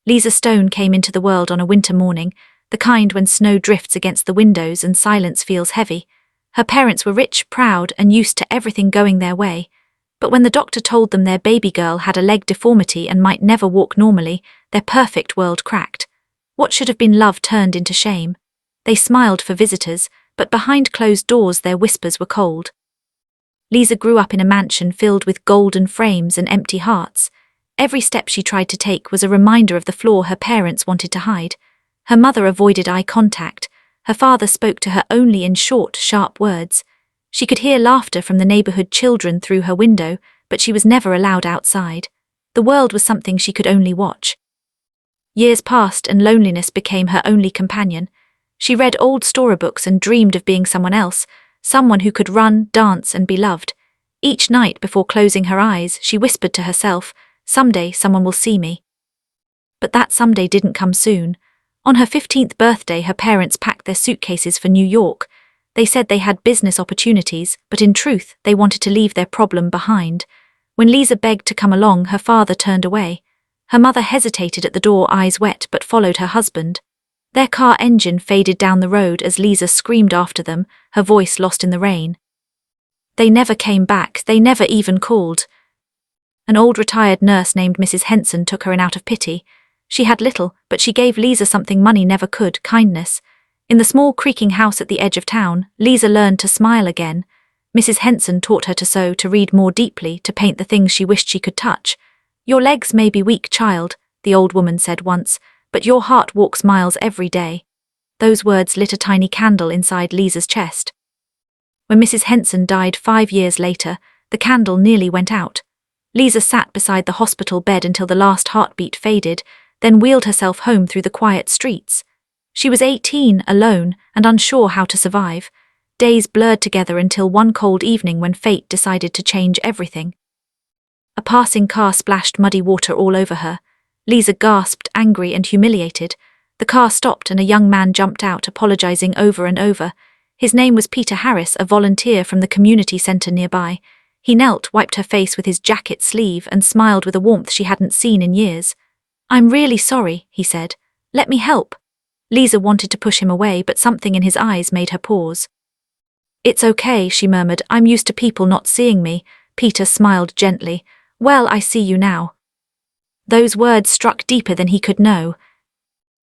Liza Stone came into the world on a winter morning, the kind when snow drifts against the windows and silence feels heavy. Her parents were rich, proud, and used to everything going their way. But when the doctor told them their baby girl had a leg deformity and might never walk normally, their perfect world cracked. What should have been love turned into shame. They smiled for visitors, but behind closed doors their whispers were cold. Liza grew up in a mansion filled with golden frames and empty hearts. Every step she tried to take was a reminder of the flaw her parents wanted to hide. Her mother avoided eye contact. Her father spoke to her only in short, sharp words. She could hear laughter from the neighborhood children through her window, but she was never allowed outside. The world was something she could only watch. Years passed and loneliness became her only companion. She read old storybooks and dreamed of being someone else, someone who could run, dance, and be loved. Each night before closing her eyes, she whispered to herself, "Someday someone will see me." But that someday didn't come soon. On her 15th birthday, her parents packed their suitcases for New York. They said they had business opportunities, but in truth, they wanted to leave their problem behind. When Liza begged to come along, her father turned away. Her mother hesitated at the door, eyes wet, but followed her husband. Their car engine faded down the road as Liza screamed after them, her voice lost in the rain. They never came back, they never even called. An old retired nurse named Mrs. Henson took her in out of pity. She had little, but she gave Liza something money never could, kindness. In the small creaking house at the edge of town, Liza learned to smile again. Mrs. Henson taught her to sew, to read more deeply, to paint the things she wished she could touch. "Your legs may be weak, child," the old woman said once, "but your heart walks miles every day." Those words lit a tiny candle inside Liza's chest. When Mrs. Henson died 5 years later, the candle nearly went out. Liza sat beside the hospital bed until the last heartbeat faded, then wheeled herself home through the quiet streets. She was 18, alone, and unsure how to survive. Days blurred together until one cold evening when fate decided to change everything. A passing car splashed muddy water all over her. Liza gasped, angry and humiliated. The car stopped and a young man jumped out, apologizing over and over. His name was Peter Harris, a volunteer from the community center nearby. He knelt, wiped her face with his jacket sleeve, and smiled with a warmth she hadn't seen in years. "I'm really sorry," he said. "Let me help." Liza wanted to push him away, but something in his eyes made her pause. "It's okay," she murmured. "I'm used to people not seeing me." Peter smiled gently. "Well, I see you now." Those words struck deeper than he could know.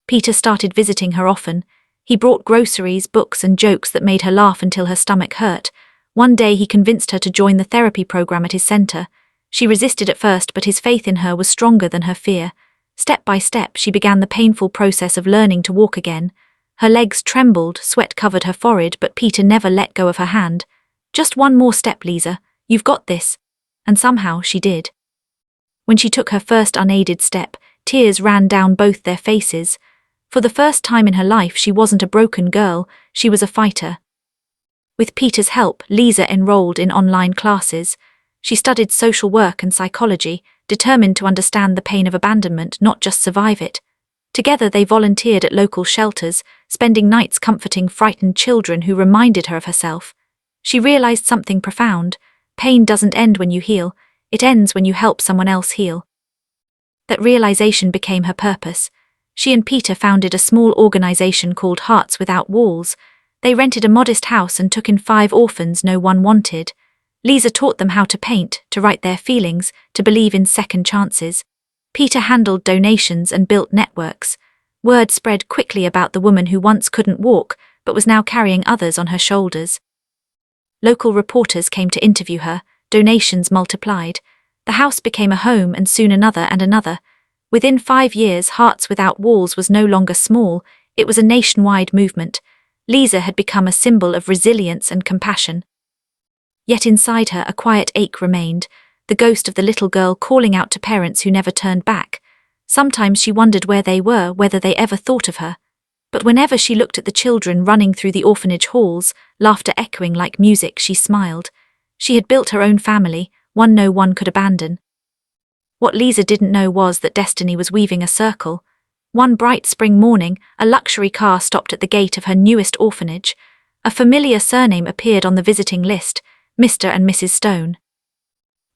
Peter started visiting her often. He brought groceries, books, and jokes that made her laugh until her stomach hurt. One day he convinced her to join the therapy program at his center. She resisted at first, but his faith in her was stronger than her fear. Step by step, she began the painful process of learning to walk again. Her legs trembled, sweat covered her forehead, but Peter never let go of her hand. "Just one more step, Liza. You've got this." And somehow she did. When she took her first unaided step, tears ran down both their faces. For the first time in her life, she wasn't a broken girl, she was a fighter. With Peter's help, Liza enrolled in online classes. She studied social work and psychology, determined to understand the pain of abandonment, not just survive it. Together they volunteered at local shelters, spending nights comforting frightened children who reminded her of herself. She realized something profound. Pain doesn't end when you heal, it ends when you help someone else heal. That realization became her purpose. She and Peter founded a small organization called Hearts Without Walls. They rented a modest house and took in 5 orphans no one wanted. Liza taught them how to paint, to write their feelings, to believe in second chances. Peter handled donations and built networks. Word spread quickly about the woman who once couldn't walk, but was now carrying others on her shoulders. Local reporters came to interview her, donations multiplied. The house became a home and soon another and another. Within 5 years, Hearts Without Walls was no longer small, it was a nationwide movement. Liza had become a symbol of resilience and compassion. Yet inside her a quiet ache remained, the ghost of the little girl calling out to parents who never turned back. Sometimes she wondered where they were, whether they ever thought of her. But whenever she looked at the children running through the orphanage halls, laughter echoing like music, she smiled. She had built her own family, one no one could abandon. What Liza didn't know was that destiny was weaving a circle. One bright spring morning, a luxury car stopped at the gate of her newest orphanage. A familiar surname appeared on the visiting list, Mr. and Mrs. Stone.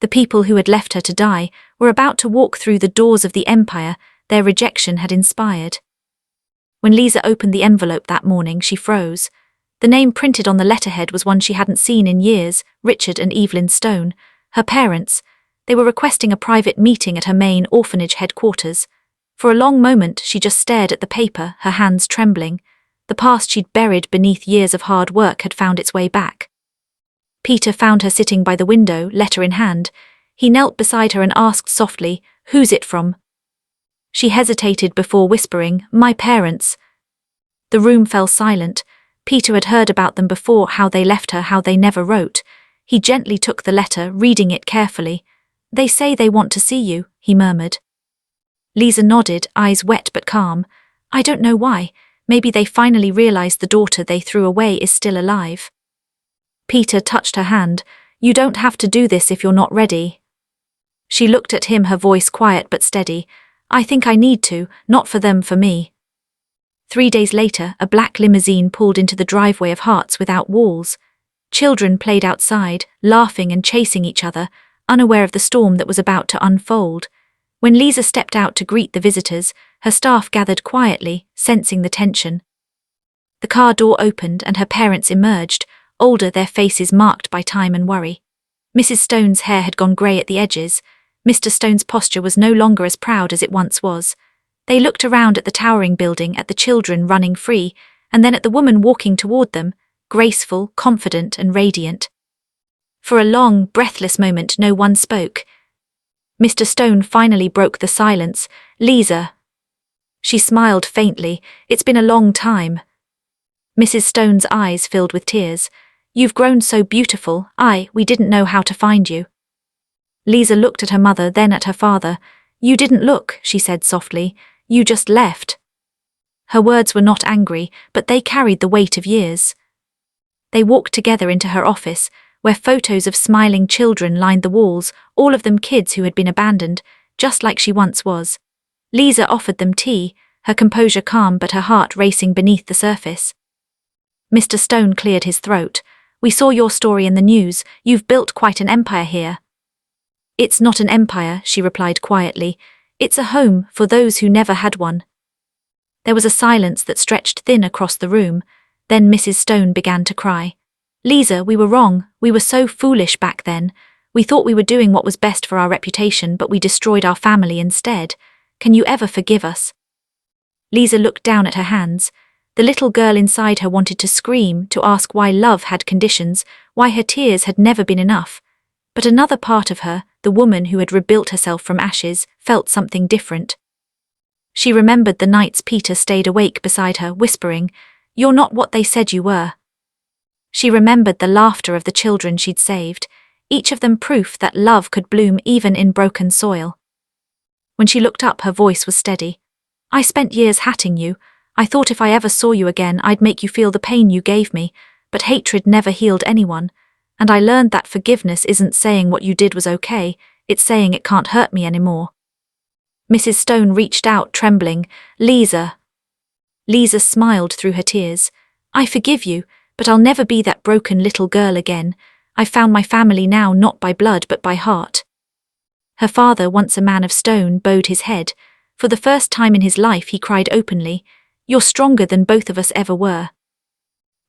The people who had left her to die were about to walk through the doors of the empire, their rejection had inspired. When Liza opened the envelope that morning, she froze. The name printed on the letterhead was one she hadn't seen in years, Richard and Evelyn Stone, her parents. They were requesting a private meeting at her main orphanage headquarters. For a long moment she just stared at the paper, her hands trembling. The past she'd buried beneath years of hard work had found its way back. Peter found her sitting by the window, letter in hand. He knelt beside her and asked softly, "Who's it from?" She hesitated before whispering, "My parents." The room fell silent. Peter had heard about them before, how they left her, how they never wrote. He gently took the letter, reading it carefully. "They say they want to see you," he murmured. Liza nodded, eyes wet but calm. "I don't know why. Maybe they finally realized the daughter they threw away is still alive." Peter touched her hand. "You don't have to do this if you're not ready." She looked at him, her voice quiet but steady. "I think I need to, not for them, for me." 3 days later, a black limousine pulled into the driveway of Hearts Without Walls. Children played outside, laughing and chasing each other, unaware of the storm that was about to unfold. When Liza stepped out to greet the visitors, her staff gathered quietly, sensing the tension. The car door opened and her parents emerged, older, their faces marked by time and worry. Mrs. Stone's hair had gone grey at the edges. Mr. Stone's posture was no longer as proud as it once was. They looked around at the towering building, at the children running free, and then at the woman walking toward them, graceful, confident and radiant. For a long, breathless moment no one spoke. Mr. Stone finally broke the silence. "Liza." She smiled faintly. "It's been a long time." Mrs. Stone's eyes filled with tears. "You've grown so beautiful. We didn't know how to find you." Liza looked at her mother, then at her father. "You didn't look," she said softly. "You just left." Her words were not angry, but they carried the weight of years. They walked together into her office, where photos of smiling children lined the walls, all of them kids who had been abandoned, just like she once was. Liza offered them tea, her composure calm but her heart racing beneath the surface. Mr. Stone cleared his throat. "We saw your story in the news. You've built quite an empire here." "It's not an empire," she replied quietly. "It's a home for those who never had one." There was a silence that stretched thin across the room. Then Mrs. Stone began to cry. "Liza, we were wrong. We were so foolish back then. We thought we were doing what was best for our reputation, but we destroyed our family instead. Can you ever forgive us?" Liza looked down at her hands. The little girl inside her wanted to scream, to ask why love had conditions, why her tears had never been enough. But another part of her, the woman who had rebuilt herself from ashes, felt something different. She remembered the nights Peter stayed awake beside her, whispering, "You're not what they said you were." She remembered the laughter of the children she'd saved, each of them proof that love could bloom even in broken soil. When she looked up, her voice was steady. "I spent years hating you. I thought if I ever saw you again I'd make you feel the pain you gave me, but hatred never healed anyone. And I learned that forgiveness isn't saying what you did was okay, it's saying it can't hurt me anymore." Mrs. Stone reached out, trembling. "Liza." Liza smiled through her tears. "I forgive you, but I'll never be that broken little girl again. I've found my family now, not by blood but by heart." Her father, once a man of stone, bowed his head. For the first time in his life he cried openly, "You're stronger than both of us ever were."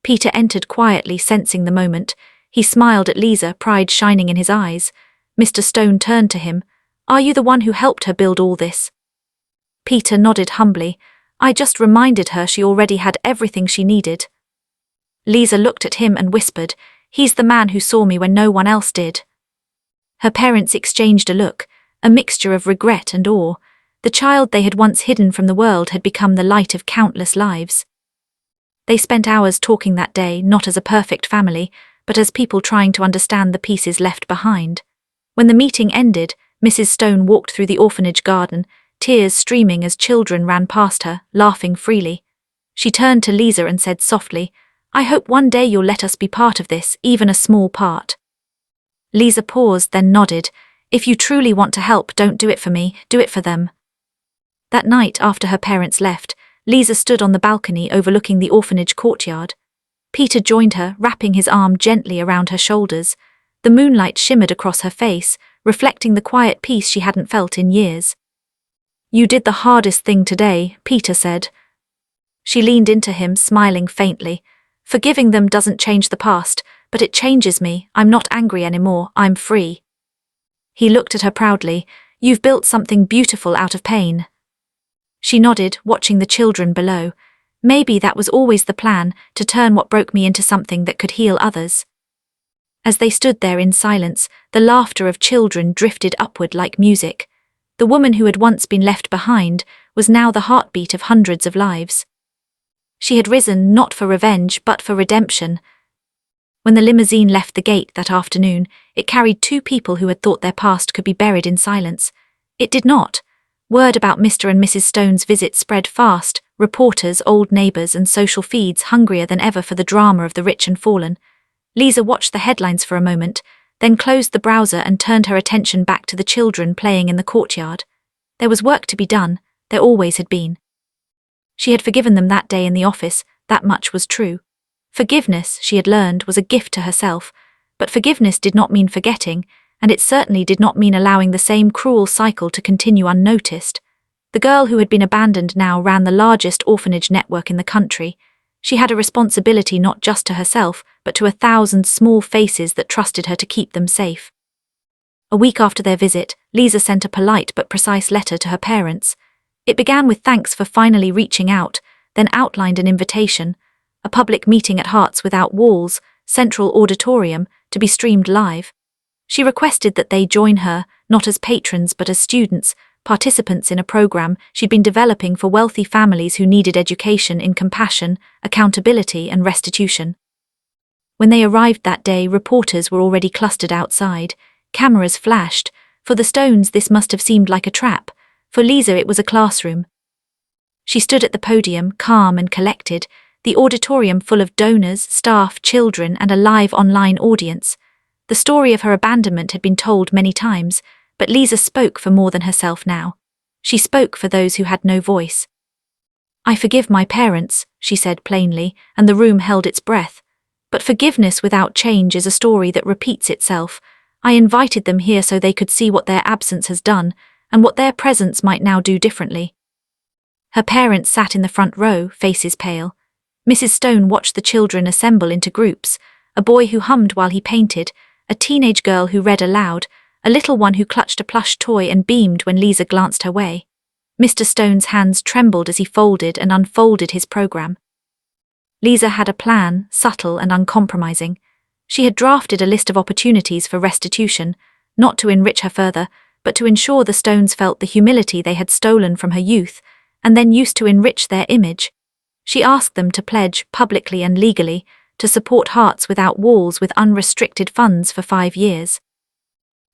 Peter entered quietly, sensing the moment. He smiled at Liza, pride shining in his eyes. Mr. Stone turned to him. "Are you the one who helped her build all this?" Peter nodded humbly. "I just reminded her she already had everything she needed." Liza looked at him and whispered, "He's the man who saw me when no one else did." Her parents exchanged a look, a mixture of regret and awe. The child they had once hidden from the world had become the light of countless lives. They spent hours talking that day, not as a perfect family, but as people trying to understand the pieces left behind. When the meeting ended, Mrs. Stone walked through the orphanage garden, tears streaming as children ran past her, laughing freely. She turned to Liza and said softly, "I hope one day you'll let us be part of this, even a small part." Liza paused, then nodded. "If you truly want to help, don't do it for me, do it for them." That night, after her parents left, Liza stood on the balcony overlooking the orphanage courtyard. Peter joined her, wrapping his arm gently around her shoulders. The moonlight shimmered across her face, reflecting the quiet peace she hadn't felt in years. You did the hardest thing today, Peter said. She leaned into him, smiling faintly. Forgiving them doesn't change the past, but it changes me. I'm not angry anymore, I'm free. He looked at her proudly. You've built something beautiful out of pain. She nodded, watching the children below. Maybe that was always the plan, to turn what broke me into something that could heal others. As they stood there in silence, the laughter of children drifted upward like music. The woman who had once been left behind was now the heartbeat of hundreds of lives. She had risen not for revenge but for redemption. When the limousine left the gate that afternoon, it carried two people who had thought their past could be buried in silence. It did not. Word about Mr. and Mrs. Stone's visit spread fast, reporters, old neighbours and social feeds hungrier than ever for the drama of the rich and fallen. Liza watched the headlines for a moment, then closed the browser and turned her attention back to the children playing in the courtyard. There was work to be done, there always had been. She had forgiven them that day in the office, that much was true. Forgiveness, she had learned, was a gift to herself, but forgiveness did not mean forgetting, and it certainly did not mean allowing the same cruel cycle to continue unnoticed. The girl who had been abandoned now ran the largest orphanage network in the country. She had a responsibility not just to herself, but to 1,000 small faces that trusted her to keep them safe. A week after their visit, Liza sent a polite but precise letter to her parents. It began with thanks for finally reaching out, then outlined an invitation, a public meeting at Hearts Without Walls, Central Auditorium, to be streamed live. She requested that they join her, not as patrons but as students, participants in a program she'd been developing for wealthy families who needed education in compassion, accountability and restitution. When they arrived that day, reporters were already clustered outside. Cameras flashed. For the Stones this must have seemed like a trap. For Liza it was a classroom. She stood at the podium, calm and collected, the auditorium full of donors, staff, children and a live online audience. The story of her abandonment had been told many times, but Liza spoke for more than herself now. She spoke for those who had no voice. I forgive my parents, she said plainly, and the room held its breath. But forgiveness without change is a story that repeats itself. I invited them here so they could see what their absence has done, and what their presence might now do differently. Her parents sat in the front row, faces pale. Mrs. Stone watched the children assemble into groups, a boy who hummed while he painted, a teenage girl who read aloud, a little one who clutched a plush toy and beamed when Liza glanced her way. Mr. Stone's hands trembled as he folded and unfolded his program. Liza had a plan, subtle and uncompromising. She had drafted a list of opportunities for restitution, not to enrich her further, but to ensure the Stones felt the humility they had stolen from her youth, and then used to enrich their image. She asked them to pledge, publicly and legally, to support Hearts Without Walls with unrestricted funds for 5 years.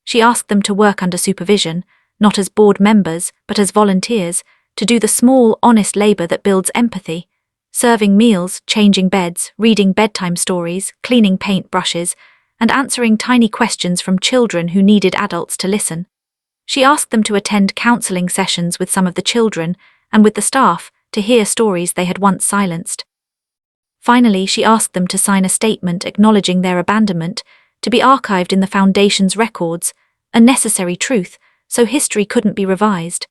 She asked them to work under supervision, not as board members, but as volunteers, to do the small, honest labor that builds empathy, serving meals, changing beds, reading bedtime stories, cleaning paint brushes, and answering tiny questions from children who needed adults to listen. She asked them to attend counseling sessions with some of the children, and with the staff, to hear stories they had once silenced. Finally, she asked them to sign a statement acknowledging their abandonment, to be archived in the Foundation's records, a necessary truth, so history couldn't be revised.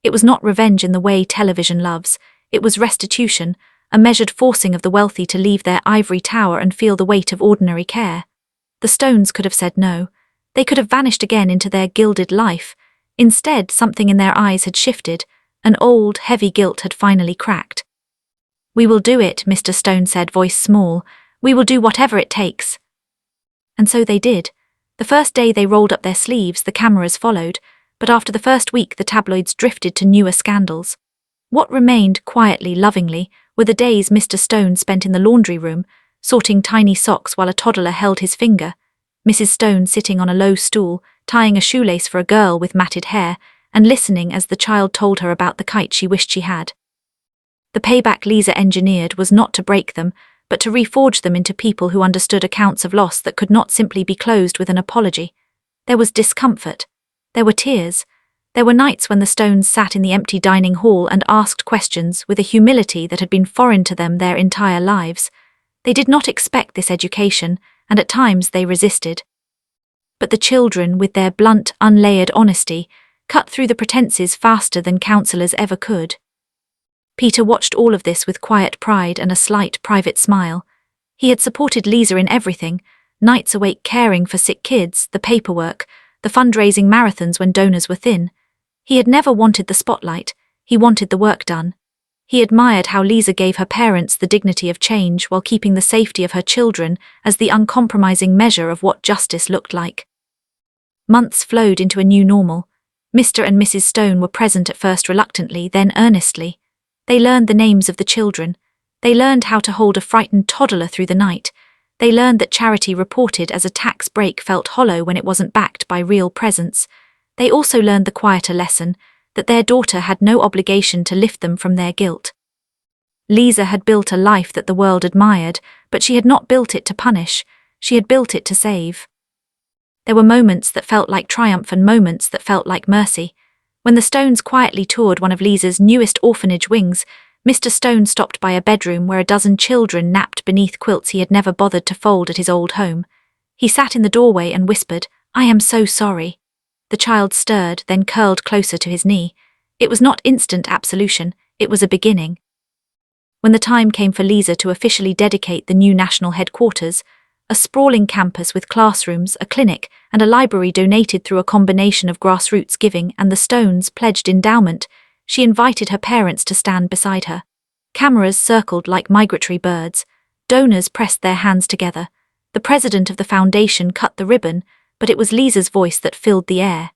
It was not revenge in the way television loves, it was restitution, a measured forcing of the wealthy to leave their ivory tower and feel the weight of ordinary care. The Stones could have said no. They could have vanished again into their gilded life. Instead, something in their eyes had shifted. An old, heavy guilt had finally cracked. We will do it, Mr. Stone said, voice small. We will do whatever it takes. And so they did. The first day they rolled up their sleeves, the cameras followed, but after the first week the tabloids drifted to newer scandals. What remained, quietly, lovingly, were the days Mr. Stone spent in the laundry room, sorting tiny socks while a toddler held his finger, Mrs. Stone sitting on a low stool, tying a shoelace for a girl with matted hair, and listening as the child told her about the kite she wished she had. The payback Liza engineered was not to break them, but to reforge them into people who understood accounts of loss that could not simply be closed with an apology. There was discomfort. There were tears. There were nights when the Stones sat in the empty dining hall and asked questions with a humility that had been foreign to them their entire lives. They did not expect this education, and at times they resisted. But the children, with their blunt, unlayered honesty, cut through the pretenses faster than counselors ever could. Peter watched all of this with quiet pride and a slight private smile. He had supported Liza in everything, nights awake caring for sick kids, the paperwork, the fundraising marathons when donors were thin. He had never wanted the spotlight, he wanted the work done. He admired how Liza gave her parents the dignity of change while keeping the safety of her children as the uncompromising measure of what justice looked like. Months flowed into a new normal. Mr. and Mrs. Stone were present at first reluctantly, then earnestly. They learned the names of the children. They learned how to hold a frightened toddler through the night. They learned that charity reported as a tax break felt hollow when it wasn't backed by real presence. They also learned the quieter lesson, that their daughter had no obligation to lift them from their guilt. Liza had built a life that the world admired, but she had not built it to punish, she had built it to save. There were moments that felt like triumph and moments that felt like mercy. When the Stones quietly toured one of Liza's newest orphanage wings, Mr. Stone stopped by a bedroom where a dozen children napped beneath quilts he had never bothered to fold at his old home. He sat in the doorway and whispered, "I am so sorry." The child stirred, then curled closer to his knee. It was not instant absolution, it was a beginning. When the time came for Liza to officially dedicate the new national headquarters, a sprawling campus with classrooms, a clinic, and a library donated through a combination of grassroots giving and the Stones' pledged endowment, she invited her parents to stand beside her. Cameras circled like migratory birds. Donors pressed their hands together. The president of the foundation cut the ribbon, but it was Liza's voice that filled the air.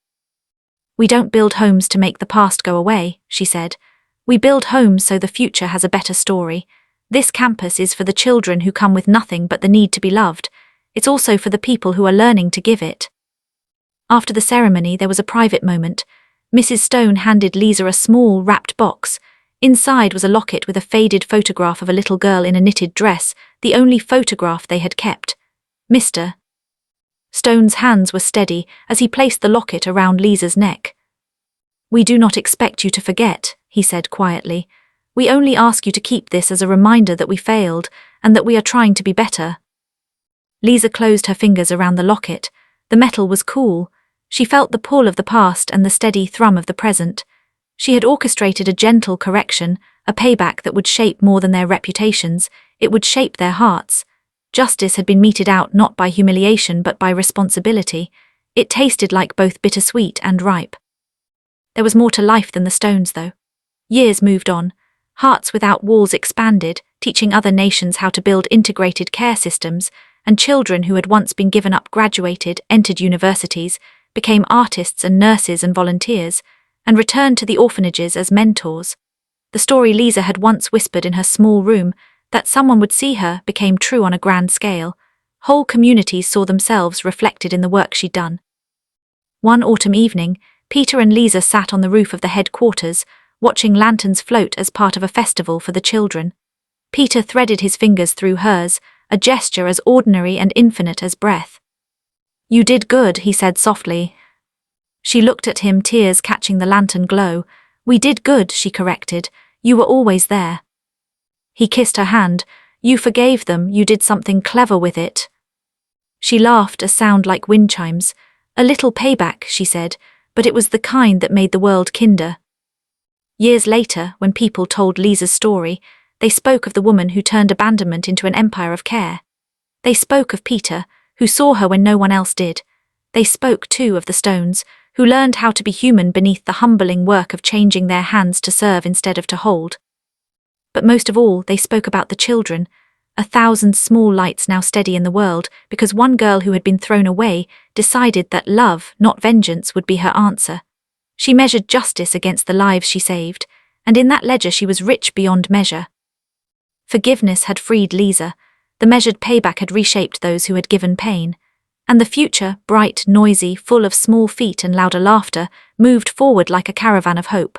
"We don't build homes to make the past go away," she said. "We build homes so the future has a better story. This campus is for the children who come with nothing but the need to be loved. It's also for the people who are learning to give it." After the ceremony, there was a private moment. Mrs. Stone handed Liza a small, wrapped box. Inside was a locket with a faded photograph of a little girl in a knitted dress, the only photograph they had kept. Mr. Stone's hands were steady as he placed the locket around Liza's neck. "We do not expect you to forget," he said quietly. "We only ask you to keep this as a reminder that we failed and that we are trying to be better." Liza closed her fingers around the locket. The metal was cool. She felt the pull of the past and the steady thrum of the present. She had orchestrated a gentle correction, a payback that would shape more than their reputations, it would shape their hearts. Justice had been meted out not by humiliation but by responsibility. It tasted like both bittersweet and ripe. There was more to life than the Stones, though. Years moved on. Hearts Without Walls expanded, teaching other nations how to build integrated care systems, and children who had once been given up graduated, entered universities, became artists and nurses and volunteers, and returned to the orphanages as mentors. The story Liza had once whispered in her small room, that someone would see her, became true on a grand scale. Whole communities saw themselves reflected in the work she'd done. One autumn evening, Peter and Liza sat on the roof of the headquarters, watching lanterns float as part of a festival for the children. Peter threaded his fingers through hers, a gesture as ordinary and infinite as breath. "You did good," he said softly. She looked at him, tears catching the lantern glow. "We did good," she corrected. "You were always there." He kissed her hand. "You forgave them, you did something clever with it." She laughed, a sound like wind chimes. "A little payback," she said, "but it was the kind that made the world kinder." Years later, when people told Liza's story, they spoke of the woman who turned abandonment into an empire of care. They spoke of Peter, who saw her when no one else did. They spoke, too, of the Stones, who learned how to be human beneath the humbling work of changing their hands to serve instead of to hold. But most of all, they spoke about the children, 1,000 small lights now steady in the world, because one girl who had been thrown away decided that love, not vengeance, would be her answer. She measured justice against the lives she saved, and in that ledger she was rich beyond measure. Forgiveness had freed Liza, the measured payback had reshaped those who had given pain, and the future, bright, noisy, full of small feet and louder laughter, moved forward like a caravan of hope.